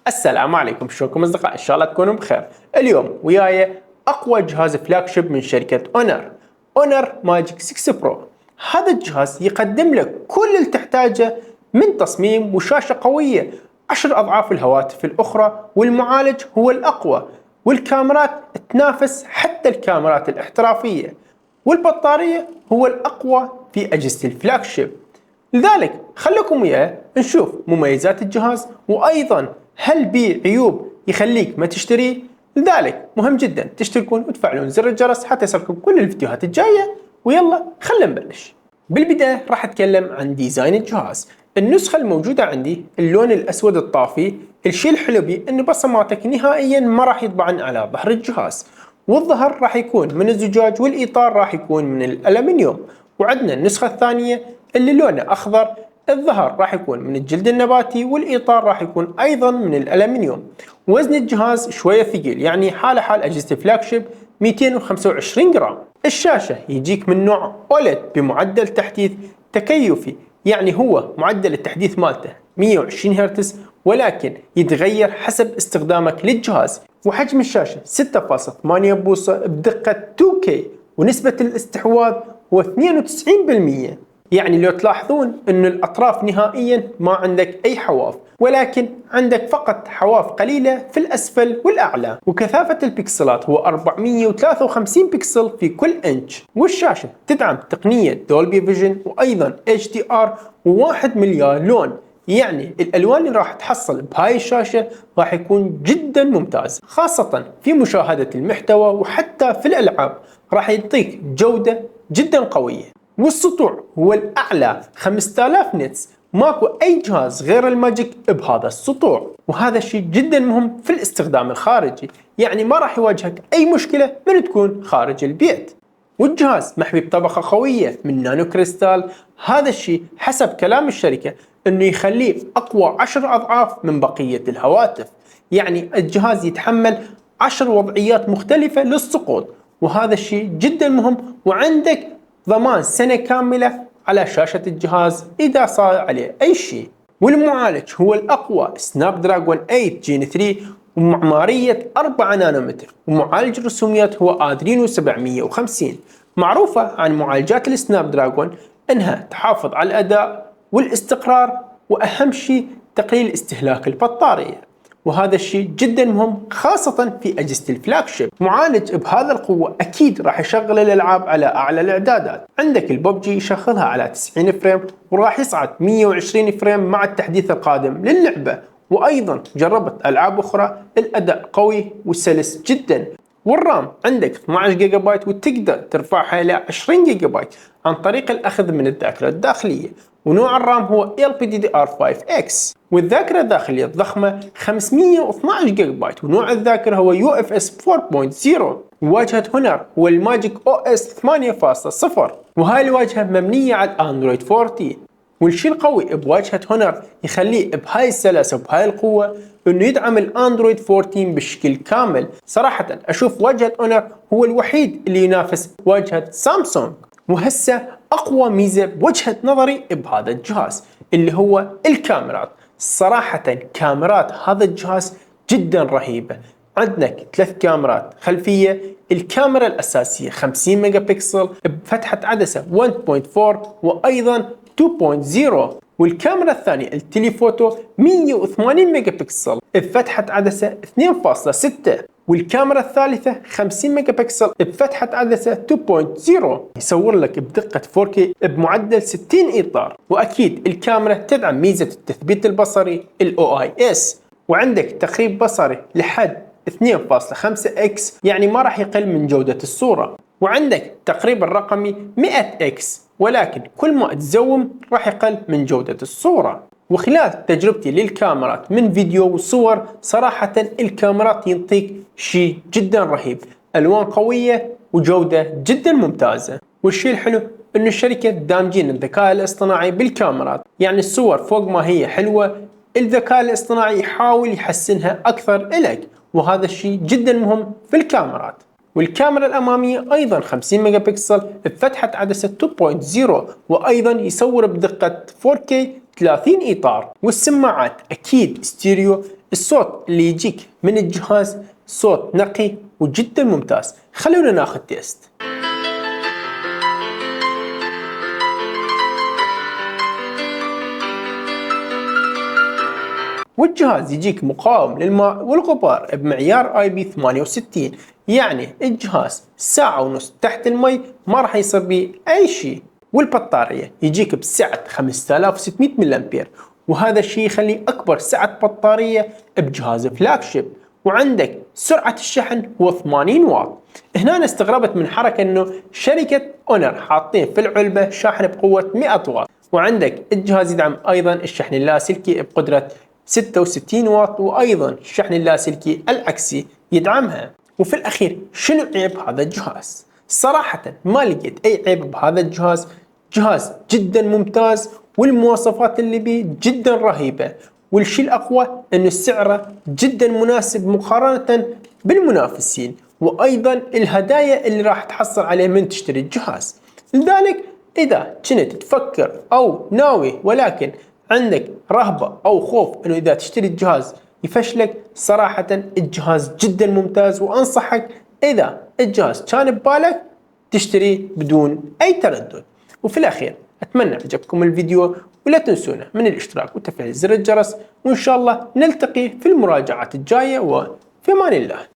السلام عليكم، شلونكم اصدقائي؟ ان شاء الله تكونوا بخير. اليوم وياي اقوى جهاز فلاج شيب من شركة اونر ماجيك 6 برو. هذا الجهاز يقدم لك كل اللي تحتاجه من تصميم وشاشة قوية 10 اضعاف الهواتف الاخرى، والمعالج هو الاقوى، والكاميرات تنافس حتى الكاميرات الاحترافية، والبطارية هو الاقوى في اجهزة الفلاج شيب. لذلك خليكم وياي نشوف مميزات الجهاز، وايضا هل بيه عيوب يخليك ما تشتريه. لذلك مهم جدا تشتركون وتفعلون زر الجرس حتى يصلكم كل الفيديوهات الجاية. ويلا خلينا نبلش. بالبداية راح اتكلم عن ديزاين الجهاز. النسخة الموجودة عندي اللون الاسود الطافي. الشيء الحلو بيه ان بصماتك نهائيا ما راح يطبعن على ظهر الجهاز، والظهر راح يكون من الزجاج، والاطار راح يكون من الالمنيوم. وعندنا النسخة الثانية اللي لونه اخضر، الظهر راح يكون من الجلد النباتي، والاطار راح يكون ايضا من الالمنيوم. وزن الجهاز شويه ثقيل، يعني حاله حال اجهزه فلاج شيب 225 جرام. الشاشه يجيك من نوع اوليد بمعدل تحديث تكيفي، يعني هو معدل التحديث مالته 120 هرتز، ولكن يتغير حسب استخدامك للجهاز. وحجم الشاشه 6.8 بوصه بدقه 2K، ونسبه الاستحواذ هو 92%. يعني لو تلاحظون ان الاطراف نهائيا ما عندك اي حواف، ولكن عندك فقط حواف قليلة في الاسفل والاعلى. وكثافة البكسلات هو 453 بكسل في كل انش. والشاشة تدعم تقنية دولبي فيجن، وايضا HDR، و1 مليار لون. يعني الالوان اللي راح تحصل بهاي الشاشة راح يكون جدا ممتاز، خاصة في مشاهدة المحتوى وحتى في الالعاب راح يعطيك جودة جدا قوية. والسطوع هو الأعلى 5000 نتس، ماكو أي جهاز غير الماجيك بهذا السطوع. وهذا الشيء جدا مهم في الاستخدام الخارجي، يعني ما راح يواجهك أي مشكلة من تكون خارج البيت. والجهاز محمي بطبقة قوية من نانو كريستال. هذا الشيء حسب كلام الشركة انه يخليه اقوى 10 اضعاف من بقية الهواتف. يعني الجهاز يتحمل 10 وضعيات مختلفة للسقوط، وهذا الشيء جدا مهم. وعندك ضمان سنة كاملة على شاشة الجهاز إذا صار عليه أي شيء. والمعالج هو الأقوى سناب دراجون 8 جين 3، ومعمارية 4 نانومتر، ومعالج الرسوميات هو أدرينو 750. معروفة عن معالجات السناب دراجون أنها تحافظ على الأداء والاستقرار، وأهم شيء تقليل استهلاك البطارية، وهذا الشيء جدا مهم خاصة في أجهزة الفلاج شيب. معالج بهذا القوة أكيد راح يشغل الألعاب على أعلى الإعدادات. عندك الببجي يشغلها على 90 فريم، وراح يصعد 120 فريم مع التحديث القادم للعبة. وأيضا جربت ألعاب أخرى الأداء قوي وسلس جدا. والرام عندك 12 جيجا بايت، وتقدر ترفعها إلى 20 جيجا بايت عن طريق الأخذ من الذاكرة الداخلية. ونوع الرام هو LPDDR5X. والذاكرة الداخلية الضخمة 512 جيجا بايت، ونوع الذاكرة هو UFS 4.0. وواجهة هونر هو الماجيك OS 8.0، وهاي الواجهة مبنية على اندرويد 14. والشيء القوي بواجهة هونر يخليه بهاي السلاسة وبهاي القوة انه يدعم الاندرويد 14 بشكل كامل. صراحة اشوف واجهة هونر هو الوحيد اللي ينافس واجهة سامسونج. وهسه اقوى ميزة بوجهة نظري بهذا الجهاز اللي هو الكاميرات. صراحة كاميرات هذا الجهاز جدا رهيبة. عندك 3 كاميرات خلفية. الكاميرا الأساسية 50 ميجا بكسل بفتحة عدسة 1.4 وأيضا 2.0. والكاميرا الثانية التليفوتو 180 ميجا بكسل بفتحة عدسة 2.6. والكاميرا الثالثة 50 ميجا بكسل بفتحة عدسة 2.0، يصور لك بدقة 4K بمعدل 60 إطار. وأكيد الكاميرا تدعم ميزة التثبيت البصري OIS، وعندك تقريب بصري لحد 2.5x، يعني ما راح يقل من جودة الصورة. وعندك تقريب الرقمي 100x، ولكن كل ما تزوم راح يقل من جودة الصورة. وخلال تجربتي للكاميرات من فيديو وصور، صراحة الكاميرات ينطيك شيء جدا رهيب، ألوان قوية وجودة جدا ممتازة. والشيء الحلو إنه الشركة دامجين الذكاء الاصطناعي بالكاميرات، يعني الصور فوق ما هي حلوة الذكاء الاصطناعي يحاول يحسنها أكثر إلك، وهذا الشيء جدا مهم في الكاميرات. والكاميرا الأمامية أيضا 50 ميجا بكسل بفتحة عدسة 2.0، وأيضا يصور بدقة 4K 30 إطار. والسماعات أكيد ستيريو الصوت اللي يجيك من الجهاز صوت نقي وجدا ممتاز. خلونا ناخذ تيست. والجهاز يجيك مقاوم للماء والغبار بمعيار IP68، يعني الجهاز ساعة ونص تحت المي ما راح يصير به أي شيء. والبطارية يجيك بسعة 5600 ملي أمبير، وهذا الشيء يخليه أكبر سعة بطارية بجهاز فلاج شيب. وعندك سرعة الشحن هو 80 واط. هنا أنا استغربت من حركة إنه شركة أونر حاطين في العلبة شاحن بقوة 100 واط، وعندك الجهاز يدعم أيضا الشحن اللاسلكي بقدرة 66 واط، وأيضا الشحن اللاسلكي العكسي يدعمها. وفي الأخير شنو عيب هذا الجهاز؟ صراحة ما لقيت أي عيب بهذا الجهاز. جهاز جدا ممتاز، والمواصفات اللي بيه جدا رهيبة. والشيء الأقوى أنه سعره جدا مناسب مقارنة بالمنافسين، وأيضا الهدايا اللي راح تحصل عليه من تشتري الجهاز. لذلك إذا كنت تفكر أو ناوي ولكن عندك رهبة أو خوف أنه إذا تشتري الجهاز يفشلك، صراحة الجهاز جدا ممتاز، وأنصحك إذا الجهاز كان ببالك تشتريه بدون أي تردد. وفي الأخير أتمنى عجبكم الفيديو، ولا تنسونا من الاشتراك وتفعيل زر الجرس، وإن شاء الله نلتقي في المراجعات الجاية، وفي أمان الله.